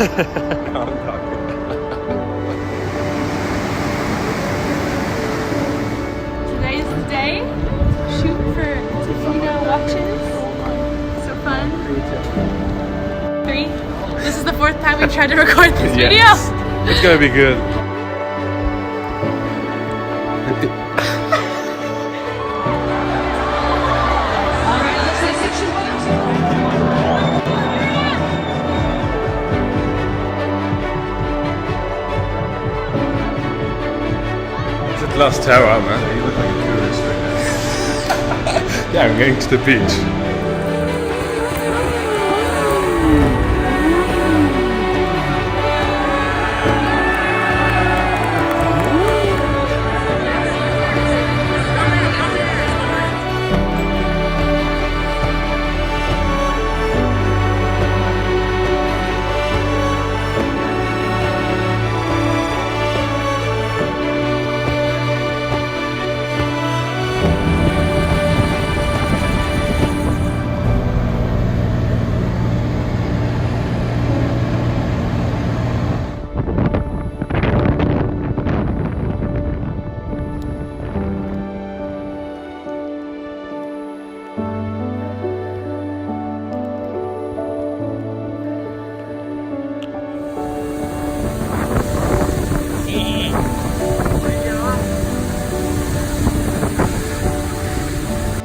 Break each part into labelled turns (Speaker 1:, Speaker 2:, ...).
Speaker 1: Today's the day. Shoot for Tofino watches. So fun. 3. This is the 4th time we've tried to record this video.
Speaker 2: It's gonna be good. It's at Last Tower, man. You look like a tourist right now. Yeah, I'm going to the beach.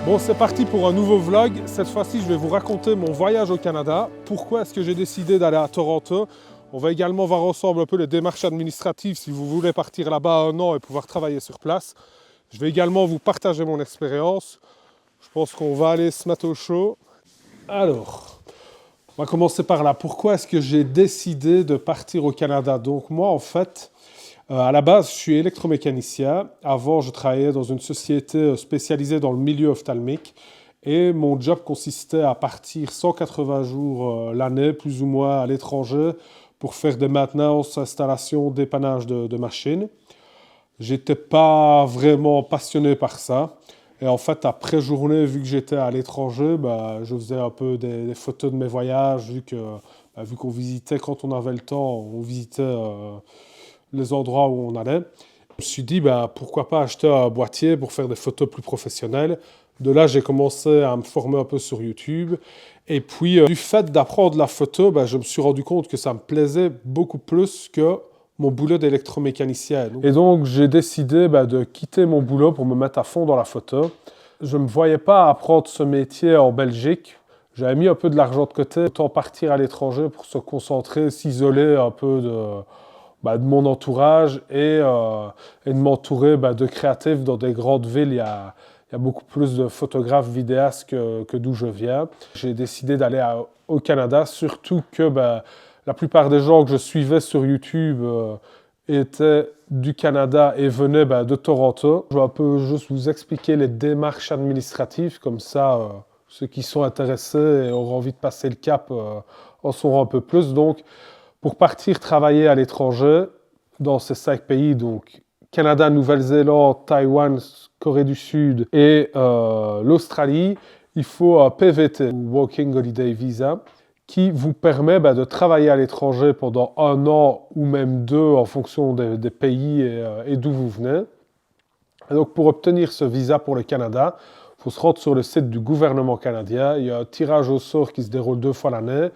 Speaker 3: Bon, c'est parti pour un nouveau vlog. Cette fois-ci, je vais vous raconter mon voyage au Canada. Pourquoi est-ce que j'ai décidé d'aller à Toronto? On va également voir ensemble un peu les démarches administratives si vous voulez partir là-bas 1 an et pouvoir travailler sur place. Je vais également vous partager mon expérience. Je pense qu'on va aller se mettre au chaud. Alors, on va commencer par là. Pourquoi est-ce que j'ai décidé de partir au Canada? Donc moi, en fait, à la base, je suis électromécanicien. Avant, je travaillais dans une société spécialisée dans le milieu ophtalmique. Et mon job consistait à partir 180 jours l'année, plus ou moins, à l'étranger, pour faire des maintenances, installations, dépannage de machines. J'étais pas vraiment passionné par ça. Et en fait, après journée, vu que j'étais à l'étranger, je faisais un peu des photos de mes voyages, vu qu'on visitait, quand on avait le temps, on visitait les endroits où on allait. Je me suis dit, pourquoi pas acheter un boîtier pour faire des photos plus professionnelles. De là, j'ai commencé à me former un peu sur YouTube. Et puis, du fait d'apprendre la photo, je me suis rendu compte que ça me plaisait beaucoup plus que mon boulot d'électromécanicien. Et donc, j'ai décidé de quitter mon boulot pour me mettre à fond dans la photo. Je ne me voyais pas apprendre ce métier en Belgique. J'avais mis un peu de l'argent de côté, autant partir à l'étranger pour se concentrer, s'isoler un peu de mon entourage et de m'entourer de créatifs dans des grandes villes. Il y a beaucoup plus de photographes, vidéastes que d'où je viens. J'ai décidé d'aller au Canada, surtout que la plupart des gens que je suivais sur YouTube étaient du Canada et venaient de Toronto. Je vais un peu juste vous expliquer les démarches administratives, comme ça ceux qui sont intéressés et auront envie de passer le cap en sauront un peu plus. Donc, pour partir travailler à l'étranger, dans ces 5 pays, donc Canada, Nouvelle-Zélande, Taïwan, Corée du Sud et l'Australie, il faut un PVT, Working Holiday Visa, qui vous permet de travailler à l'étranger pendant 1 an ou même 2 en fonction des pays et d'où vous venez. Et donc pour obtenir ce visa pour le Canada, il faut se rendre sur le site du gouvernement canadien. Il y a un tirage au sort qui se déroule 2 fois l'année.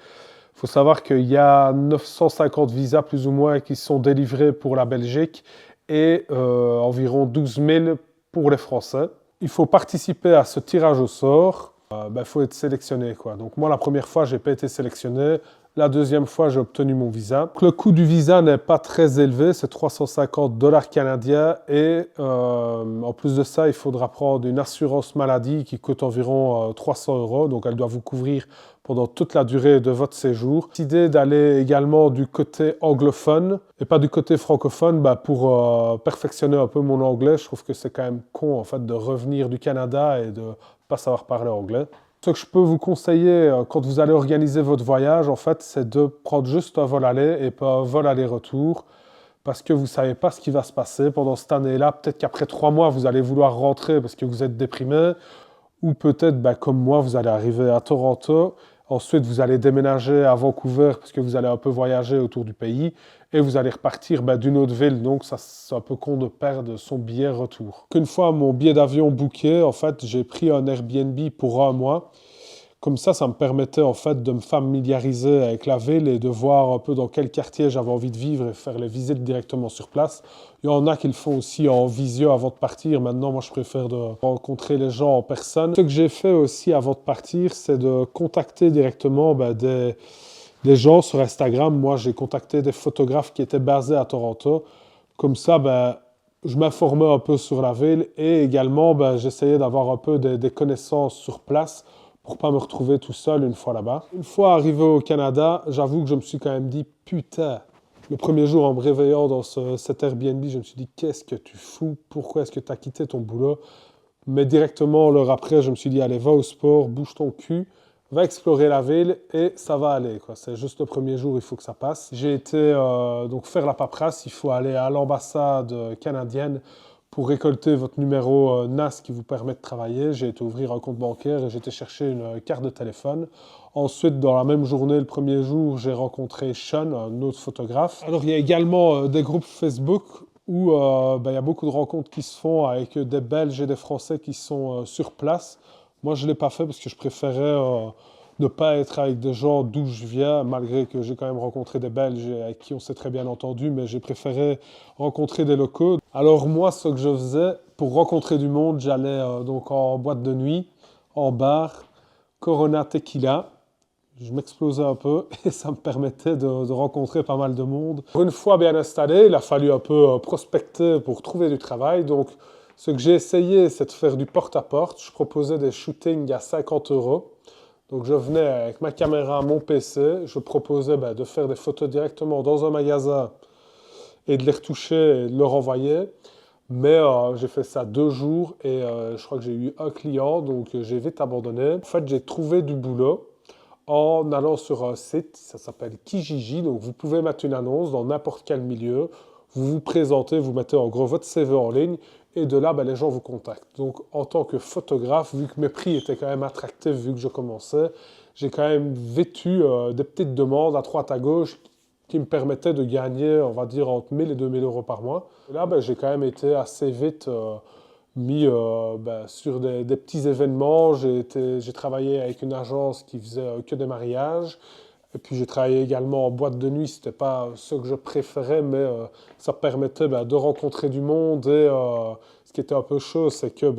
Speaker 3: Il faut savoir qu'il y a 950 visas plus ou moins qui sont délivrés pour la Belgique et environ 12 000 pour les Français. Il faut participer à ce tirage au sort. Il faut être sélectionné, quoi. Donc moi, la première fois, je n'ai pas été sélectionné. La deuxième fois, j'ai obtenu mon visa. Le coût du visa n'est pas très élevé, c'est 350 $ canadiens. Et en plus de ça, il faudra prendre une assurance maladie qui coûte environ 300 €. Donc elle doit vous couvrir pendant toute la durée de votre séjour. J'ai décidé d'aller également du côté anglophone et pas du côté francophone pour perfectionner un peu mon anglais. Je trouve que c'est quand même con en fait, de revenir du Canada et de pas savoir parler anglais. Ce que je peux vous conseiller quand vous allez organiser votre voyage, en fait, c'est de prendre juste un vol aller et pas un vol aller-retour parce que vous ne savez pas ce qui va se passer pendant cette année-là. Peut-être qu'après 3 mois, vous allez vouloir rentrer parce que vous êtes déprimé ou peut-être, comme moi, vous allez arriver à Toronto. Ensuite, vous allez déménager à Vancouver parce que vous allez un peu voyager autour du pays et vous allez repartir d'une autre ville. Donc, ça, c'est un peu con de perdre son billet retour. Une fois mon billet d'avion booké, en fait, j'ai pris un Airbnb pour 1 mois. Comme ça me permettait en fait de me familiariser avec la ville et de voir un peu dans quel quartier j'avais envie de vivre et faire les visites directement sur place. Il y en a qui le font aussi en visio avant de partir. Maintenant, moi, je préfère de rencontrer les gens en personne. Ce que j'ai fait aussi avant de partir, c'est de contacter directement des gens sur Instagram. Moi, j'ai contacté des photographes qui étaient basés à Toronto. Comme ça, je m'informais un peu sur la ville et également, j'essayais d'avoir un peu des connaissances sur place pour pas me retrouver tout seul une fois là-bas. Une fois arrivé au Canada, j'avoue que je me suis quand même dit « Putain !» Le premier jour, en me réveillant dans cet Airbnb, je me suis dit « Qu'est-ce que tu fous? Pourquoi est-ce que tu as quitté ton boulot ?» Mais directement, l'heure après, je me suis dit « Allez, va au sport, bouge ton cul, va explorer la ville et ça va aller. » C'est juste le premier jour, il faut que ça passe. J'ai été donc faire la paperasse. Il faut aller à l'ambassade canadienne pour récolter votre numéro NAS qui vous permet de travailler. J'ai été ouvrir un compte bancaire et j'ai été chercher une carte de téléphone. Ensuite, dans la même journée, le premier jour, j'ai rencontré Sean, un autre photographe. Alors, il y a également des groupes Facebook où il y a beaucoup de rencontres qui se font avec des Belges et des Français qui sont sur place. Moi, je ne l'ai pas fait parce que je préférais ne pas être avec des gens d'où je viens, malgré que j'ai quand même rencontré des Belges avec qui on s'est très bien entendu, mais j'ai préféré rencontrer des locaux. Alors moi, ce que je faisais, pour rencontrer du monde, j'allais donc en boîte de nuit, en bar, Corona Tequila. Je m'explosais un peu et ça me permettait de rencontrer pas mal de monde. Une fois bien installé, il a fallu un peu prospecter pour trouver du travail. Donc, ce que j'ai essayé, c'est de faire du porte-à-porte. Je proposais des shootings à 50 €. Donc, je venais avec ma caméra, mon PC. Je proposais de faire des photos directement dans un magasin et de les retoucher et de leur envoyer. Mais j'ai fait ça 2 jours et je crois que j'ai eu un client, donc j'ai vite abandonné. En fait, j'ai trouvé du boulot en allant sur un site, ça s'appelle Kijiji. Donc, vous pouvez mettre une annonce dans n'importe quel milieu. Vous vous présentez, vous mettez en gros votre CV en ligne et de là, les gens vous contactent. Donc, en tant que photographe, vu que mes prix étaient quand même attractifs, vu que je commençais, j'ai quand même vêtu des petites demandes à droite à gauche qui me permettaient de gagner, on va dire, entre 1 000 et 2 000 € par mois. Et là, j'ai quand même été assez vite mis sur des petits événements. J'ai travaillé avec une agence qui faisait que des mariages. Et puis j'ai travaillé également en boîte de nuit. Ce n'était pas ce que je préférais, mais ça permettait de rencontrer du monde. Et ce qui était un peu chaud, c'est que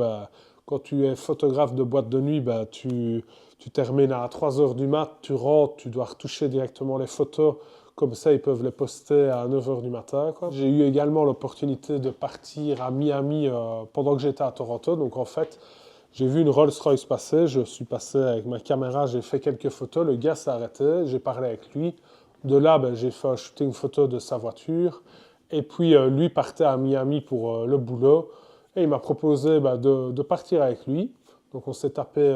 Speaker 3: quand tu es photographe de boîte de nuit, tu termines à 3 h du mat, tu rentres, tu dois retoucher directement les photos. Comme ça, ils peuvent les poster à 9 h du matin. J'ai eu également l'opportunité de partir à Miami pendant que j'étais à Toronto. Donc en fait, j'ai vu une Rolls-Royce passer. Je suis passé avec ma caméra, j'ai fait quelques photos. Le gars s'est arrêté, j'ai parlé avec lui. De là, j'ai fait un shooting photo de sa voiture. Et puis, lui partait à Miami pour le boulot. Et il m'a proposé de partir avec lui. Donc on s'est tapé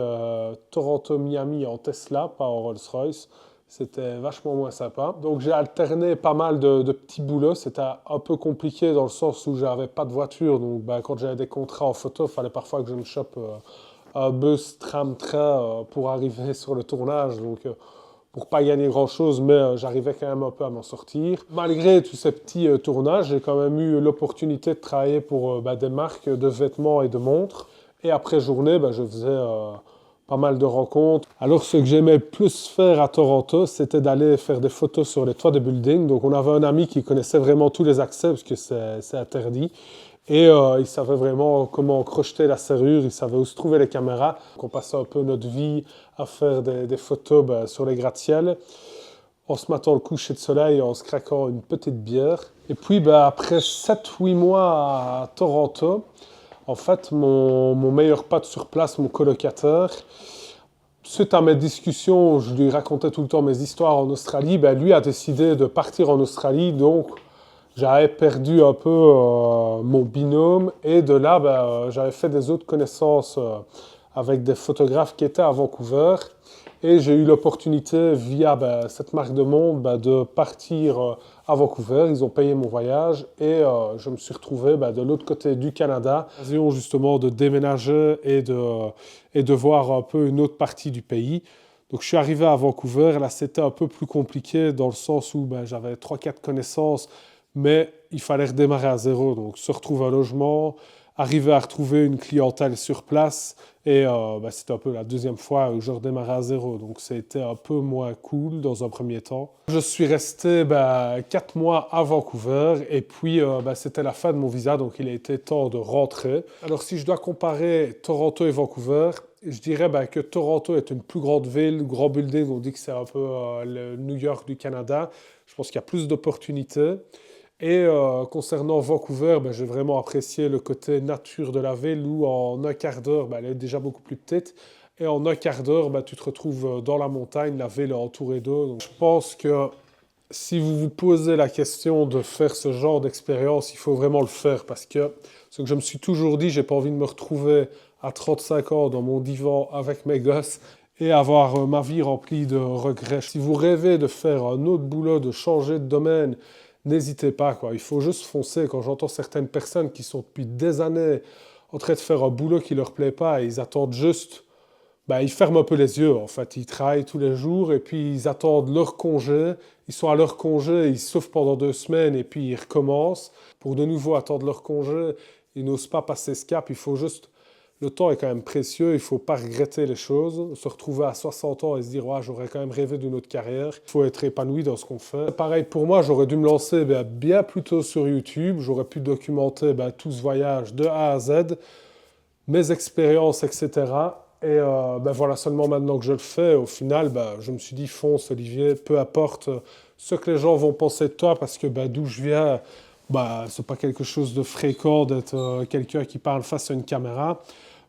Speaker 3: Toronto-Miami en Tesla, pas en Rolls-Royce. C'était vachement moins sympa. Donc j'ai alterné pas mal de petits boulots. C'était un peu compliqué dans le sens où j'avais pas de voiture. Donc quand j'avais des contrats en photo, il fallait parfois que je me chope un bus, tram, train pour arriver sur le tournage. Donc pour pas gagner grand-chose, mais j'arrivais quand même un peu à m'en sortir. Malgré tous ces petits tournages, j'ai quand même eu l'opportunité de travailler pour des marques de vêtements et de montres. Et après journée, je faisais pas mal de rencontres. Alors, ce que j'aimais plus faire à Toronto, c'était d'aller faire des photos sur les toits des buildings. Donc, on avait un ami qui connaissait vraiment tous les accès, parce que c'est interdit. Et il savait vraiment comment crocheter la serrure, il savait où se trouver les caméras. Donc, on passait un peu notre vie à faire des photos sur les gratte-ciels, en se mettant le coucher de soleil et en se craquant une petite bière. Et puis, après 7-8 mois à Toronto, en fait, mon meilleur pote sur place, mon colocataire, suite à mes discussions, je lui racontais tout le temps mes histoires en Australie, lui a décidé de partir en Australie, donc j'avais perdu un peu mon binôme et de là, j'avais fait des autres connaissances avec des photographes qui étaient à Vancouver et j'ai eu l'opportunité via cette marque de montre de partir à Vancouver. Ils ont payé mon voyage et je me suis retrouvé de l'autre côté du Canada. L'occasion justement de déménager et de voir un peu une autre partie du pays. Donc je suis arrivé à Vancouver, là c'était un peu plus compliqué dans le sens où j'avais 3-4 connaissances, mais il fallait redémarrer à zéro. Donc se retrouver un logement, arriver à retrouver une clientèle sur place, et c'était un peu la deuxième fois où je redémarrais à zéro. Donc c'était un peu moins cool dans un premier temps. Je suis resté 4 mois à Vancouver, et puis c'était la fin de mon visa, donc il a été temps de rentrer. Alors si je dois comparer Toronto et Vancouver, je dirais que Toronto est une plus grande ville, grand building, on dit que c'est un peu le New York du Canada. Je pense qu'il y a plus d'opportunités. Et concernant Vancouver, j'ai vraiment apprécié le côté nature de la ville où en un quart d'heure, elle est déjà beaucoup plus petite. Et en un quart d'heure, tu te retrouves dans la montagne, la ville est entourée d'eau. Donc, je pense que si vous vous posez la question de faire ce genre d'expérience, il faut vraiment le faire parce que ce que je me suis toujours dit, j'ai pas envie de me retrouver à 35 ans dans mon divan avec mes gosses et avoir ma vie remplie de regrets. Si vous rêvez de faire un autre boulot, de changer de domaine, n'hésitez pas, quoi. Il faut juste foncer. Quand j'entends certaines personnes qui sont depuis des années en train de faire un boulot qui ne leur plaît pas et ils attendent juste, ils ferment un peu les yeux en fait. Ils travaillent tous les jours et puis ils attendent leur congé. Ils sont à leur congé, ils souffrent pendant 2 semaines et puis ils recommencent pour de nouveau attendre leur congé. Ils n'osent pas passer ce cap. Il faut juste... Le temps est quand même précieux, il ne faut pas regretter les choses, se retrouver à 60 ans et se dire « j'aurais quand même rêvé d'une autre carrière ». Il faut être épanoui dans ce qu'on fait. Pareil pour moi, j'aurais dû me lancer bien plus tôt sur YouTube, j'aurais pu documenter tout ce voyage de A à Z, mes expériences, etc. Et voilà, seulement maintenant que je le fais, au final, je me suis dit « fonce Olivier, peu importe ce que les gens vont penser de toi, parce que d'où je viens, c'est pas quelque chose de fréquent d'être quelqu'un qui parle face à une caméra. »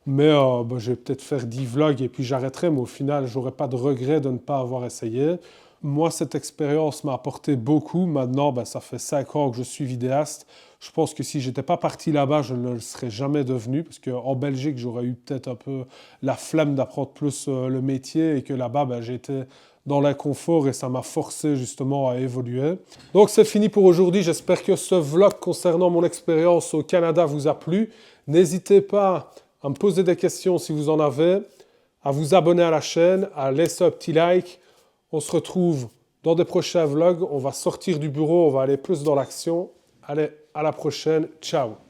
Speaker 3: Mais je vais peut-être faire 10 vlogs et puis j'arrêterai, mais au final, j'aurai pas de regret de ne pas avoir essayé. Moi, cette expérience m'a apporté beaucoup. Maintenant, ça fait 5 ans que je suis vidéaste. Je pense que si j'étais pas parti là-bas, je ne le serais jamais devenu. Parce qu'en Belgique, j'aurais eu peut-être un peu la flemme d'apprendre plus le métier et que là-bas, j'étais dans l'inconfort et ça m'a forcé justement à évoluer. Donc c'est fini pour aujourd'hui. J'espère que ce vlog concernant mon expérience au Canada vous a plu. N'hésitez pas à me poser des questions si vous en avez, à vous abonner à la chaîne, à laisser un petit like. On se retrouve dans des prochains vlogs. On va sortir du bureau, on va aller plus dans l'action. Allez, à la prochaine. Ciao!